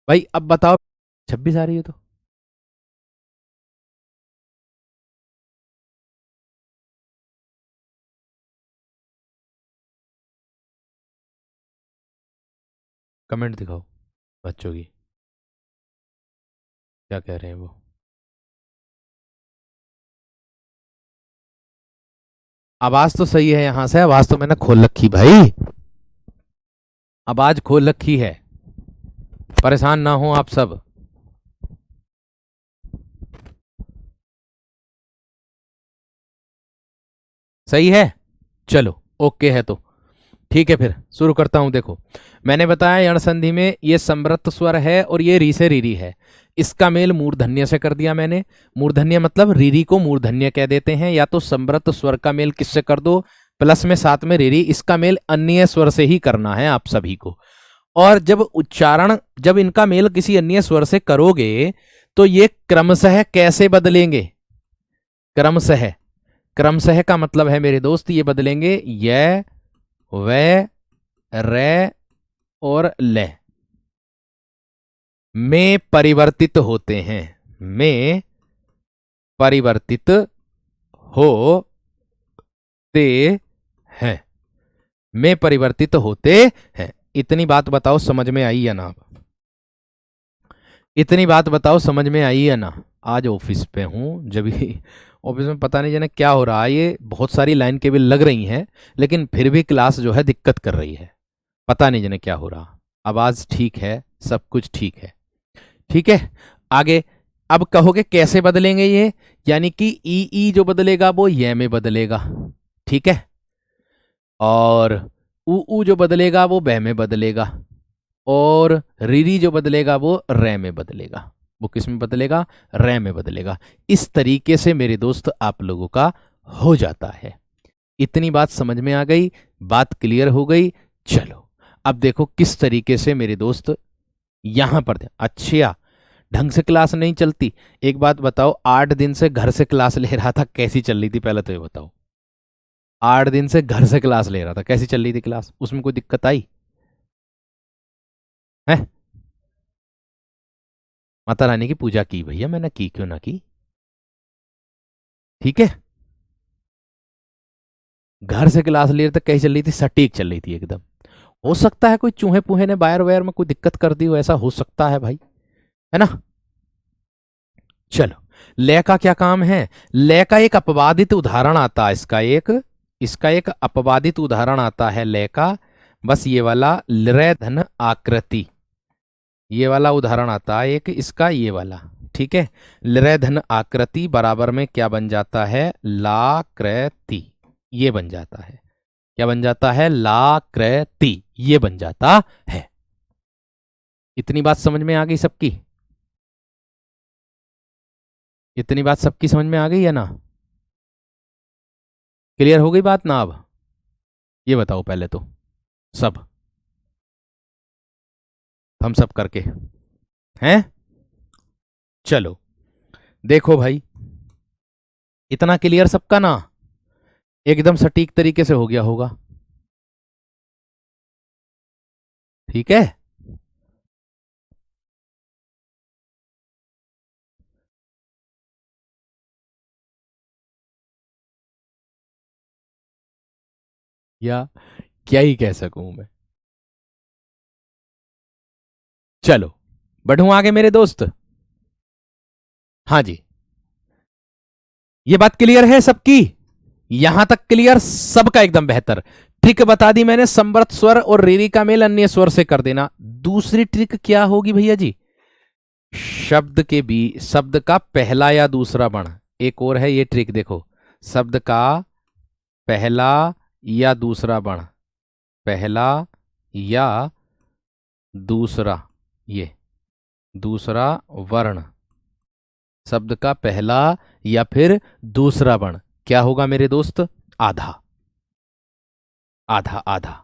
भाई अब बताओ, 26 आ रही है तो कमेंट दिखाओ बच्चों की, क्या कह रहे हैं वो। आवाज तो सही है, यहां से आवाज तो मैंने खोल रखी भाई, आवाज खोल रखी है, परेशान ना हो आप सब। सही है, चलो ओके है तो ठीक है, फिर शुरू करता हूं। देखो, मैंने बताया यण संधि में ये समृत स्वर है और ये री से रीरी है। इसका मेल मूर्धन्य से कर दिया मैंने। मूर्धन्य मतलब रीरी को मूर्धन्य कह देते हैं, या तो समृत स्वर का मेल किससे कर दो, प्लस में साथ में रीरी, इसका मेल अन्य स्वर से ही करना है आप सभी को। और जब उच्चारण, जब इनका मेल किसी अन्य स्वर से करोगे तो ये क्रमशः कैसे बदलेंगे, क्रमशः, क्रमशः का मतलब है मेरे दोस्त ये बदलेंगे य, व, रे और ले में परिवर्तित होते हैं, में परिवर्तित होते हैं, में परिवर्तित होते हैं। इतनी बात बताओ समझ में आई या ना, इतनी बात बताओ समझ में आई या ना। आज ऑफिस पे हूँ, जब भी ऑफिस में पता नहीं जाने क्या हो रहा है, ये बहुत सारी लाइन केबल लग रही हैं लेकिन फिर भी क्लास जो है दिक्कत कर रही है, पता नहीं जाने क्या हो रहा। आवाज ठीक है, सब कुछ ठीक है, ठीक है। आगे अब कहोगे कैसे बदलेंगे ये, यानी कि ई जो बदलेगा वो ये में बदलेगा, ठीक है, और ऊ जो बदलेगा वो बह में बदलेगा, और रीरी जो बदलेगा वो रे में बदलेगा। वो किस में बदलेगा, रे में बदलेगा। इस तरीके से मेरे दोस्त आप लोगों का हो जाता है। इतनी बात समझ में आ गई, बात क्लियर हो गई। चलो अब देखो किस तरीके से मेरे दोस्त यहां पर अच्छा ढंग से क्लास नहीं चलती। एक बात बताओ, 8 दिन से घर से क्लास ले रहा था, कैसी चल रही थी पहले तो ये बताओ। 8 दिन से घर से क्लास ले रहा था, कैसी चल रही थी क्लास, उसमें कोई दिक्कत आई है? माता रानी की पूजा की भैया मैंने, की क्यों ना की, ठीक है। घर से क्लास ले रहे थे, कैसी चल रही थी, सटीक चल रही थी एकदम। हो सकता है कोई चूहे पूहे ने वायर वायर में कोई दिक्कत कर दी हो, ऐसा हो सकता है भाई, है ना। चलो, लय का क्या काम है, लय का एक अपवादित उदाहरण आता है, इसका एक अपवादित उदाहरण आता है लय का, बस ये वाला लय धन आकृति, ये वाला उदाहरण आता है एक इसका, ये वाला, ठीक है। लय धन आकृति बराबर में क्या बन जाता है, लाकृति, ये बन जाता है, क्या बन जाता है, लाकृति, ये बन जाता है। इतनी बात समझ में आ गई सबकी, इतनी बात सबकी समझ में आ गई है ना, क्लियर हो गई बात ना अब। ये बताओ पहले तो, सब हम सब करके हैं। चलो देखो भाई, इतना क्लियर सबका ना, एकदम सटीक तरीके से हो गया होगा, ठीक है। या क्या ही कह सकूं मैं। चलो बढ़ूं आगे मेरे दोस्त। हाँ जी, ये बात क्लियर है सबकी, यहां तक क्लियर सबका एकदम बेहतर। ट्रिक बता दी मैंने, संवर्त स्वर और रीरी का मेल अन्य स्वर से कर देना। दूसरी ट्रिक क्या होगी भैया जी, शब्द के बी, शब्द का पहला या दूसरा वर्ण, एक और है ये ट्रिक देखो, शब्द का पहला या दूसरा वर्ण, पहला या दूसरा, ये दूसरा वर्ण, शब्द का पहला या फिर दूसरा वर्ण क्या होगा मेरे दोस्त, आधा, आधा आधा,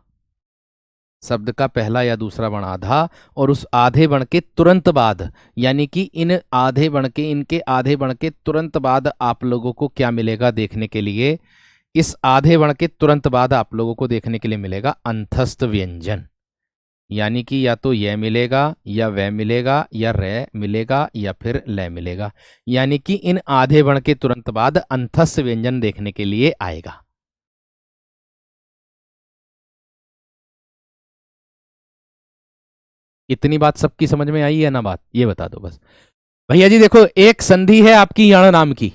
शब्द का पहला या दूसरा वर्ण आधा, और उस आधे वर्ण के तुरंत बाद, यानी कि इन आधे वर्ण के, इनके आधे वर्ण के तुरंत बाद आप लोगों को क्या मिलेगा देखने के लिए, इस आधे वर्ण के तुरंत बाद आप लोगों को देखने के लिए मिलेगा अंतस्थ व्यंजन। यानी कि या तो यह मिलेगा या वह मिलेगा या रे मिलेगा या फिर ले मिलेगा। यानी कि इन आधे वर्ण के तुरंत बाद अंतस्थ व्यंजन देखने के लिए आएगा। इतनी बात सबकी समझ में आई है ना? बात ये बता दो बस। भैया जी देखो, एक संधि है आपकी यण नाम की,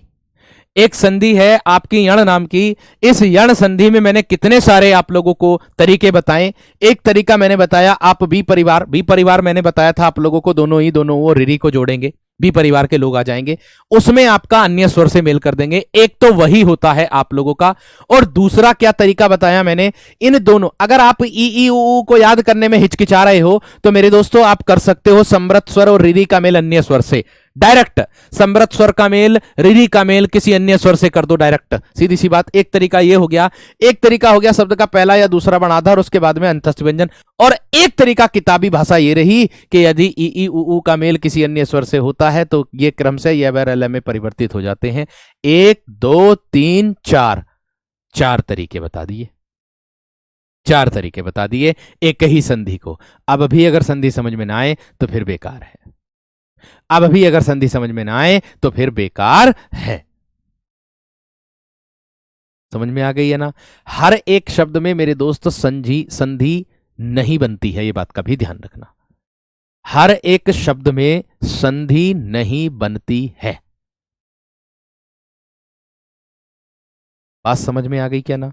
एक संधि है आपकी यण नाम की। इस यण संधि में मैंने कितने सारे आप लोगों को तरीके बताए। एक तरीका मैंने बताया, आप बी परिवार, बी परिवार मैंने बताया था आप लोगों को, दोनों वो रिरी को जोड़ेंगे, बी परिवार के लोग आ जाएंगे, उसमें आपका अन्य स्वर से मेल कर देंगे। एक तो वही होता है आप लोगों का। और दूसरा क्या तरीका बताया मैंने, इन दोनों, अगर आप ई ऊ को याद करने में हिचकिचा रहे हो तो मेरे दोस्तों आप कर सकते हो समृत स्वर और रिरी का मेल अन्य स्वर से डायरेक्ट। समृत स्वर का मेल रिरी का मेल किसी अन्य स्वर से कर दो डायरेक्ट, सीधी सी बात। एक तरीका ये हो गया, एक तरीका हो गया शब्द का पहला या दूसरा वर्ण आधा और उसके बाद में अंतस्थ व्यंजन। और एक तरीका किताबी भाषा ये रही कि यदि ई ऊ का मेल किसी अन्य स्वर से होता है तो ये क्रम से ये वैर में परिवर्तित हो जाते हैं। 1 2 3 4, चार तरीके बता दिए, चार तरीके बता दिए एक ही संधि को। अब भी अगर संधि समझ में ना आए तो फिर बेकार है, अब भी अगर संधि समझ में ना आए तो फिर बेकार है। समझ में आ गई है ना? हर एक शब्द में मेरे दोस्त संधि संधि नहीं बनती है, ये बात का भी ध्यान रखना। हर एक शब्द में संधि नहीं बनती है। बात समझ में आ गई क्या ना?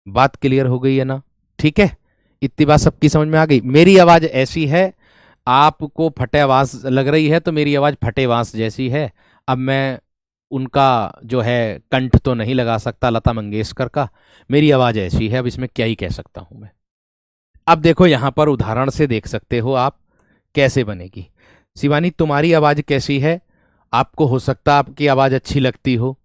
बात क्लियर हो गई है ना? ठीक है, इतनी बात सबकी समझ में आ गई। मेरी आवाज ऐसी है, आपको फटे आवाज लग रही है तो मेरी आवाज फटे बांस जैसी है। अब मैं उनका जो है कंठ तो नहीं लगा सकता, लता मंगेशकर का। मेरी आवाज ऐसी है, अब इसमें क्या ही कह सकता हूं मैं। अब देखो यहां पर उदाहरण से देख सकते हो आप कैसे बनेगी। शिवानी तुम्हारी आवाज कैसी है? आपको हो सकता आपकी आवाज अच्छी लगती हो,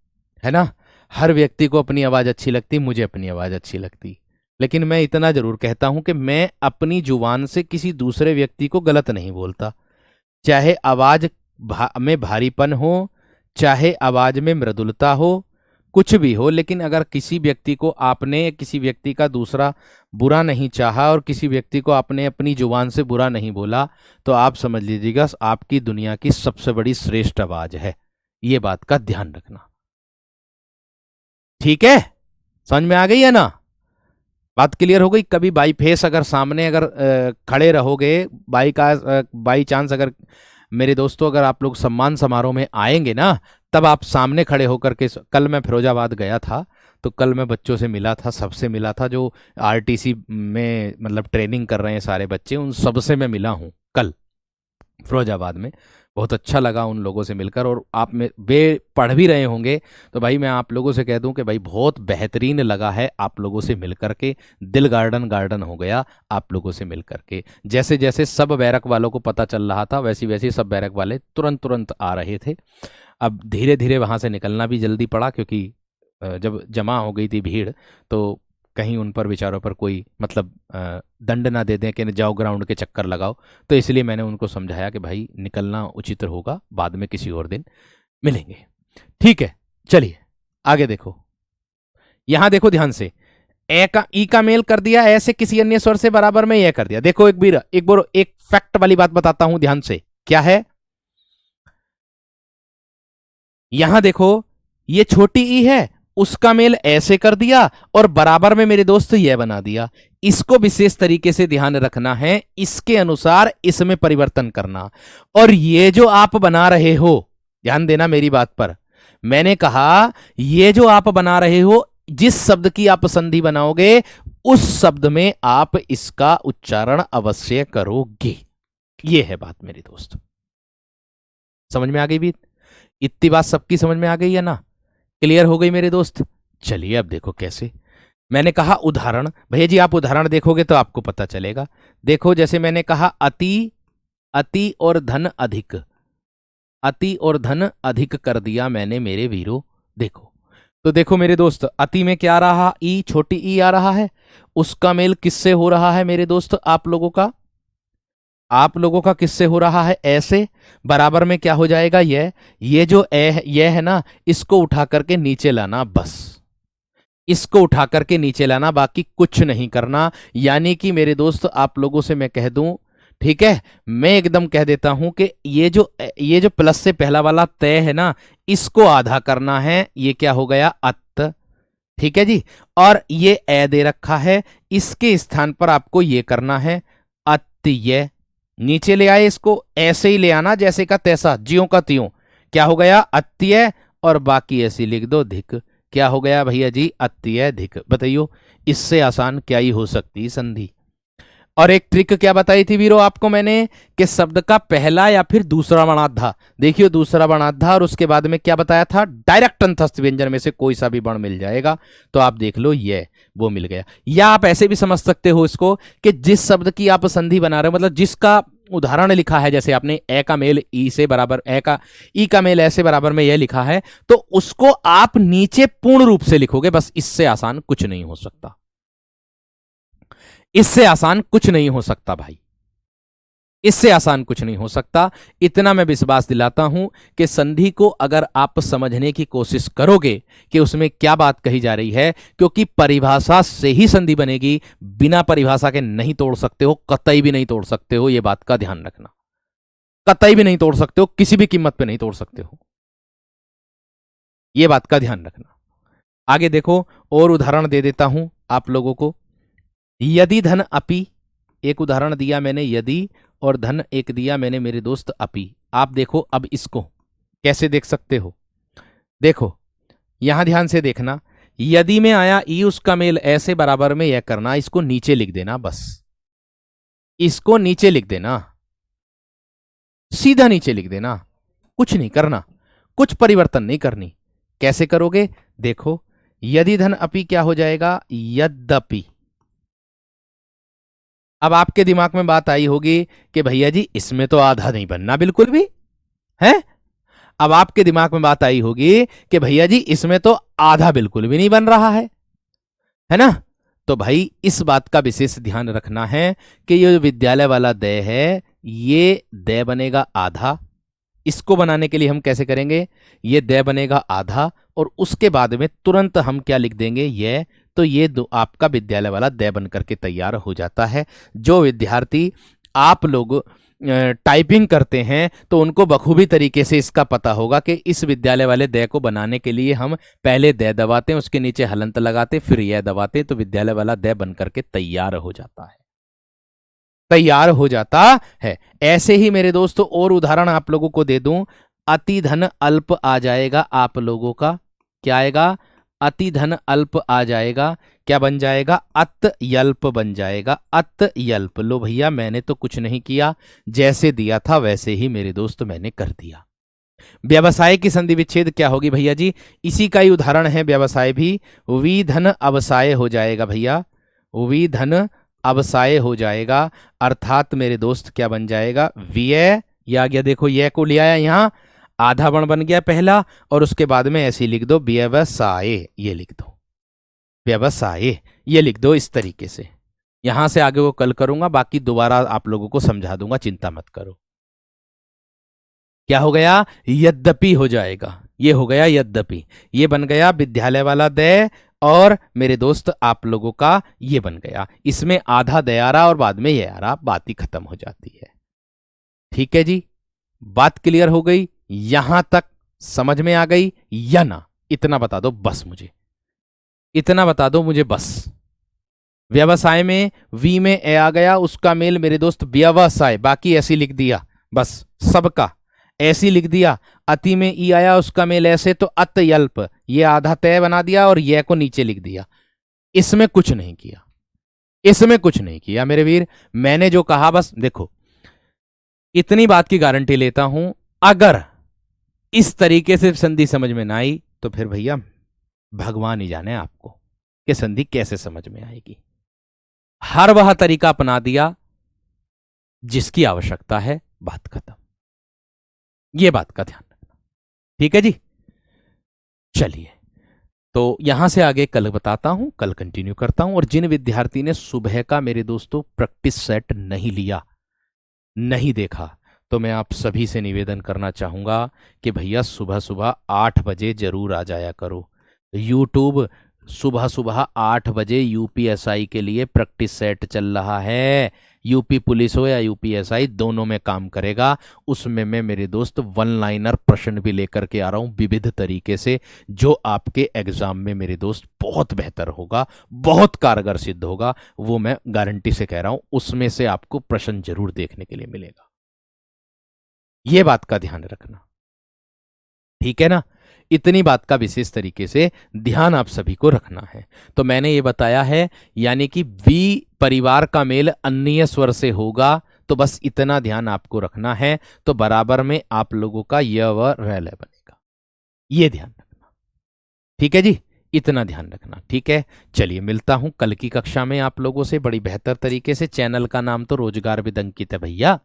है ना? हर व्यक्ति को अपनी आवाज अच्छी लगती, मुझे अपनी आवाज अच्छी लगती। लेकिन मैं इतना जरूर कहता हूं कि मैं अपनी जुबान से किसी दूसरे व्यक्ति को गलत नहीं बोलता। चाहे आवाज में भारीपन हो, चाहे आवाज में मृदुलता हो, कुछ भी हो, लेकिन अगर किसी व्यक्ति को आपने, किसी व्यक्ति का दूसरा बुरा नहीं चाहा और किसी व्यक्ति को आपने अपनी जुबान से बुरा नहीं बोला तो आप समझ लीजिएगा आपकी दुनिया की सबसे बड़ी श्रेष्ठ आवाज है। ये बात का ध्यान रखना, ठीक है? समझ में आ गई है ना? बात क्लियर हो गई? कभी बाई फेस अगर सामने अगर खड़े रहोगे, बाई चांस अगर मेरे दोस्तों अगर आप लोग सम्मान समारोह में आएंगे ना, तब आप सामने खड़े होकर के, कल मैं फिरोजाबाद गया था तो कल मैं बच्चों से मिला था, सबसे मिला था जो आरटीसी में मतलब ट्रेनिंग कर रहे हैं सारे बच्चे, उन सबसे मैं मिला हूँ कल फिरोजाबाद में। बहुत अच्छा लगा उन लोगों से मिलकर। और आप में वे पढ़ भी रहे होंगे तो भाई मैं आप लोगों से कह दूं कि भाई बहुत बेहतरीन लगा है आप लोगों से मिलकर के। दिल गार्डन गार्डन हो गया आप लोगों से मिलकर के। जैसे जैसे सब बैरक वालों को पता चल रहा था वैसी वैसी सब बैरक वाले तुरंत तुरंत आ रहे थे। अब धीरे धीरे वहाँ से निकलना भी जल्दी पड़ा क्योंकि जब जमा हो गई थी भीड़ तो कहीं उन पर विचारों पर कोई मतलब दंड ना दे दें कि जाओ ग्राउंड के चक्कर लगाओ। तो इसलिए मैंने उनको समझाया कि भाई निकलना उचित होगा, बाद में किसी और दिन मिलेंगे। ठीक है, चलिए आगे देखो। यहां देखो ध्यान से, ए का ई का मेल कर दिया, ऐसे किसी अन्य स्वर से बराबर में यह कर दिया। देखो एक बार एक फैक्ट वाली बात बताता हूं ध्यान से, क्या है? यहां देखो ये छोटी ई है, उसका मेल ऐसे कर दिया और बराबर में मेरे दोस्त यह बना दिया। इसको विशेष तरीके से ध्यान रखना है, इसके अनुसार इसमें परिवर्तन करना। और ये जो आप बना रहे हो, ध्यान देना मेरी बात पर, मैंने कहा ये जो आप बना रहे हो, जिस शब्द की आप संधि बनाओगे उस शब्द में आप इसका उच्चारण अवश्य करोगे। ये है बात मेरे दोस्त, समझ में आ गई भी? इतनी बात सबकी समझ में आ गई है ना? क्लियर हो गई मेरे दोस्त? चलिए अब देखो कैसे। मैंने कहा उदाहरण, भैया जी आप उदाहरण देखोगे तो आपको पता चलेगा। देखो जैसे मैंने कहा अति, अति और धन अधिक, अति और धन अधिक कर दिया मैंने मेरे वीरों। देखो तो देखो मेरे दोस्त, अति में क्या आ रहा? ई, छोटी ई आ रहा है। उसका मेल किससे हो रहा है मेरे दोस्त? आप लोगों का, आप लोगों का किससे हो रहा है? ऐसे। बराबर में क्या हो जाएगा? ये जो ए है, ये है ना, इसको उठा करके नीचे लाना बस। इसको उठा करके नीचे लाना, बाकी कुछ नहीं करना। यानी कि मेरे दोस्त आप लोगों से मैं कह दूं, ठीक है, मैं एकदम कह देता हूं कि ये जो प्लस से पहला वाला तय है ना, इसको आधा करना है। ये क्या हो गया, अत। ठीक है जी। और ये ए दे रखा है, इसके स्थान पर आपको ये करना है अत्यय। नीचे ले आए, इसको ऐसे ही ले आना जैसे का तैसा, ज्यों का त्यों। क्या हो गया, अत्यय। और बाकी ऐसे लिख दो धिक। क्या हो गया भैया जी, अत्यय धिक। बताइयो, इससे आसान क्या ही हो सकती संधि। और एक ट्रिक क्या बताई थी वीरो आपको मैंने, कि शब्द का पहला या फिर दूसरा वर्णाधा, देखियो दूसरा वर्णाधा, और उसके बाद में क्या बताया था, डायरेक्ट अंतस्थ व्यंजन में से कोई सा भी वर्ण मिल जाएगा। तो आप देख लो, ये वो मिल गया। या आप ऐसे भी समझ सकते हो इसको, कि जिस शब्द की आप संधि बना रहे हो, मतलब जिसका उदाहरण लिखा है, जैसे आपने ए का मेल ई से बराबर, ई का मेल ऐसे बराबर में यह लिखा है, तो उसको आप नीचे पूर्ण रूप से लिखोगे। बस इससे आसान कुछ नहीं हो सकता, इससे आसान कुछ नहीं हो सकता भाई, इससे आसान कुछ नहीं हो सकता। इतना मैं विश्वास दिलाता हूं कि संधि को अगर आप समझने की कोशिश करोगे कि उसमें क्या बात कही जा रही है, क्योंकि परिभाषा से ही संधि बनेगी, बिना परिभाषा के नहीं तोड़ सकते हो, कतई भी नहीं तोड़ सकते हो। यह बात का ध्यान रखना, कतई भी नहीं तोड़ सकते हो, किसी भी कीमत पे नहीं तोड़ सकते हो, यह बात का ध्यान रखना। आगे देखो, और उदाहरण दे देता हूं आप लोगों को। यदि धन अपि, एक उदाहरण दिया मैंने यदि, और धन एक दिया मैंने मेरे दोस्त अपि। आप देखो अब इसको कैसे देख सकते हो, देखो यहां ध्यान से देखना। यदि में आया ई, उसका मेल ऐसे बराबर में यह करना, इसको नीचे लिख देना, बस इसको नीचे लिख देना, सीधा नीचे लिख देना, कुछ नहीं करना, कुछ परिवर्तन नहीं करनी। कैसे करोगे, देखो यदि धन अपि क्या हो जाएगा, यद्यपि। अब आपके दिमाग में बात आई होगी कि भैया जी इसमें तो आधा नहीं बनना बिल्कुल भी है। अब आपके दिमाग में बात आई होगी कि भैया जी इसमें तो आधा बिल्कुल भी नहीं बन रहा है ना। तो भाई इस बात का विशेष ध्यान रखना है कि ये जो विद्यालय वाला दय है, ये दय बनेगा आधा। इसको बनाने के लिए हम कैसे करेंगे, ये दय बनेगा आधा, और उसके बाद में तुरंत हम क्या लिख देंगे, ये। तो ये दो आपका विद्यालय वाला दय बन करके तैयार हो जाता है। जो विद्यार्थी आप लोग टाइपिंग करते हैं, तो उनको बखूबी तरीके से इसका पता होगा कि इस विद्यालय वाले दय को बनाने के लिए हम पहले दय दबाते हैं, उसके नीचे हलंत लगाते, फिर यह दबाते, तो विद्यालय वाला दय बन करके तैयार हो जाता है, तैयार हो जाता है। ऐसे ही मेरे दोस्तों और उदाहरण आप लोगों को दे दूं। अति धन अल्प आ जाएगा आप लोगों का, क्या आएगा, अति धन अल्प आ जाएगा, क्या बन जाएगा, अत यल्प बन जाएगा, अत यल्प। लो भैया मैंने तो कुछ नहीं किया, जैसे दिया था वैसे ही मेरे दोस्त मैंने कर दिया। व्यवसाय की संधि विच्छेद क्या होगी भैया जी, इसी का ही उदाहरण है व्यवसाय भी। वी धन अवसाय हो जाएगा भैया, वी धन अवसाय हो जाएगा, अर्थात मेरे दोस्त क्या बन जाएगा, व्यय। ये आ गया, देखो ये को ले आया यहां, आधा वर्ण बन गया पहला, और उसके बाद में ऐसे लिख दो व्यवसाय, ये लिख दो व्यवसाय, ये लिख दो इस तरीके से। यहां से आगे वो कल करूंगा, बाकी दोबारा आप लोगों को समझा दूंगा, चिंता मत करो। क्या हो गया, यद्यपि हो जाएगा, ये हो गया यद्यपि, ये बन गया विद्यालय वाला दय, और मेरे दोस्त आप लोगों का ये बन गया। इसमें आधा दय आ रहा और बाद में ये आ रहा, बात ही खत्म हो जाती है। ठीक है जी, बात क्लियर हो गई, यहां तक समझ में आ गई या ना, इतना बता दो बस मुझे, इतना बता दो मुझे बस। व्यवसाय में वी में ए आ गया, उसका मेल मेरे दोस्त व्यवसाय, बाकी ऐसी लिख दिया, बस सबका ऐसी लिख दिया। अति में ई आया, उसका मेल ऐसे, तो अतयल्प, ये आधा तय बना दिया और ये को नीचे लिख दिया। इसमें कुछ नहीं किया, इसमें कुछ नहीं किया मेरे वीर। मैंने जो कहा बस देखो, इतनी बात की गारंटी लेता हूं, अगर इस तरीके से संधि समझ में ना आई तो फिर भैया भगवान ही जाने आपको कि संधि कैसे समझ में आएगी। हर वह तरीका अपना दिया जिसकी आवश्यकता है, बात खत्म। यह बात का ध्यान रखना, ठीक है जी। चलिए, तो यहां से आगे कल बताता हूं, कल कंटिन्यू करता हूं। और जिन विद्यार्थी ने सुबह का मेरे दोस्तों प्रैक्टिस सेट नहीं लिया, नहीं देखा, तो मैं आप सभी से निवेदन करना चाहूंगा कि भैया सुबह सुबह 8 बजे जरूर आ जाया करो। यूट्यूब सुबह सुबह 8 बजे यूपीएसआई के लिए प्रैक्टिस सेट चल रहा है। यूपी पुलिस हो या यूपीएसआई, दोनों में काम करेगा। उसमें मैं मेरे दोस्त वन लाइनर प्रश्न भी लेकर के आ रहा हूं विविध तरीके से, जो आपके एग्जाम में मेरे दोस्त बहुत बेहतर होगा, बहुत कारगर सिद्ध होगा। वो मैं गारंटी से कह रहा हूं, उसमें से आपको प्रश्न जरूर देखने के लिए मिलेगा। ये बात का ध्यान रखना, ठीक है ना। इतनी बात का विशेष तरीके से ध्यान आप सभी को रखना है। तो मैंने ये बताया है, यानी कि वी परिवार का मेल अन्य स्वर से होगा, तो बस इतना ध्यान आपको रखना है। तो बराबर में आप लोगों का य व र ल बनेगा, ये ध्यान रखना, ठीक है जी। इतना ध्यान रखना, ठीक है। चलिए, मिलता हूं कल की कक्षा में आप लोगों से बड़ी बेहतर तरीके से। चैनल का नाम तो रोजगार विद अंकित है भैया,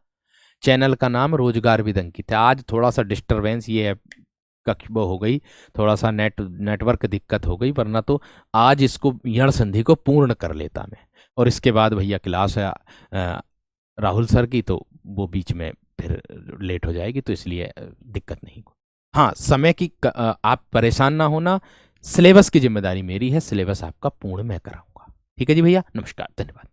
चैनल का नाम रोजगार विद अंकित है। आज थोड़ा सा डिस्टरबेंस ये है, वो हो गई, थोड़ा सा नेटवर्क दिक्कत हो गई, वरना तो आज इसको यण संधि को पूर्ण कर लेता मैं। और इसके बाद भैया क्लास है राहुल सर की, तो वो बीच में फिर लेट हो जाएगी, तो इसलिए दिक्कत नहीं। हाँ, समय की आप परेशान ना होना, सिलेबस की जिम्मेदारी मेरी है, सिलेबस आपका पूर्ण मैं कराऊंगा। ठीक है जी भैया, नमस्कार, धन्यवाद।